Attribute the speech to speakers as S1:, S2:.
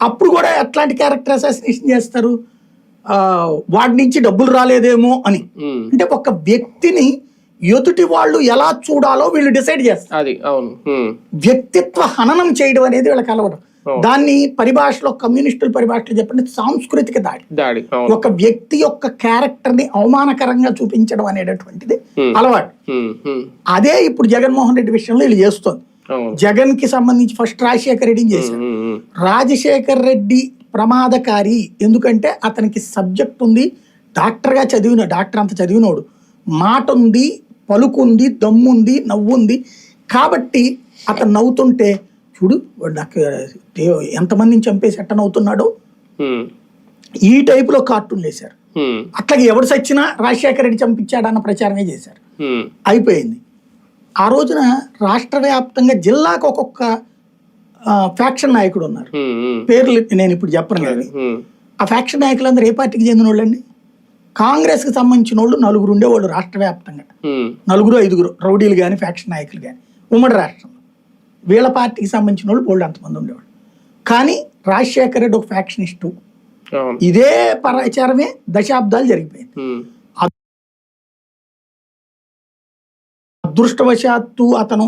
S1: అప్పుడు కూడా ఎట్లాంటి క్యారెక్టర్ అసాసినేషన్ చేస్తారు, వాడి నుంచి డబ్బులు రాలేదేమో అని. అంటే ఒక వ్యక్తిని ఎదుటి వాళ్ళు ఎలా చూడాలో వీళ్ళు డిసైడ్ చేస్తారు. వ్యక్తిత్వ హననం చేయడం అనేది వీళ్ళకి అలవడం. దాన్ని పరిభాషలో, కమ్యూనిస్టుల పరిభాషలో చెప్పండి, సాంస్కృతిక దాడి. ఒక వ్యక్తి యొక్క క్యారెక్టర్ ని అవమానకరంగా చూపించడం అనేటటువంటిది అలవాటు. అదే ఇప్పుడు జగన్మోహన్ రెడ్డి విషయంలో వీళ్ళు చేస్తోంది. జగన్ కి సంబంధించి ఫస్ట్ రాజశేఖర రెడ్డిని చేశారు. రాజశేఖర రెడ్డి ప్రమాదకారి, ఎందుకంటే అతనికి సబ్జెక్ట్ ఉంది, డాక్టర్ అంత చదివినోడు, మాట ఉంది, పలుకుంది, దమ్ముంది, నవ్వుంది. కాబట్టి అతను నవ్వుతుంటే చూడు ఎంతమందిని చంపేసి ఎట్ట నవ్వుతున్నాడో, ఈ టైపులో కార్టూన్లు వేశారు. అట్లాగే ఎవడు సచ్చినా రాజశేఖర రెడ్డి చంపించాడన్న ప్రచారమే చేశారు. అయిపోయింది. ఆ రోజున రాష్ట్ర వ్యాప్తంగా జిల్లాకు ఒక్కొక్క ఫ్యాక్షన్ నాయకుడు ఉన్నారు. పేర్లు నేను ఇప్పుడు చెప్పను కానీ ఆ ఫ్యాక్షన్ నాయకులందరూ ఏ పార్టీకి చెందిన వాళ్ళండి? కాంగ్రెస్ కి సంబంధించిన వాళ్ళు 4 ఉండేవాళ్ళు రాష్ట్ర వ్యాప్తంగా, 4-5 రౌడీలు కానీ ఫ్యాక్షన్ నాయకులు కానీ ఉమ్మడి రాష్ట్రంలో. వీళ్ళ పార్టీకి సంబంధించిన వాళ్ళు బోల్డ్ అంతమంది ఉండేవాళ్ళు. కానీ రాజశేఖర రెడ్డి ఒక ఫ్యాక్షనిస్టు. ఇదే ప్రచారమే దశాబ్దాలు జరిగిపోయింది. అదృష్టవశాత్తు అతను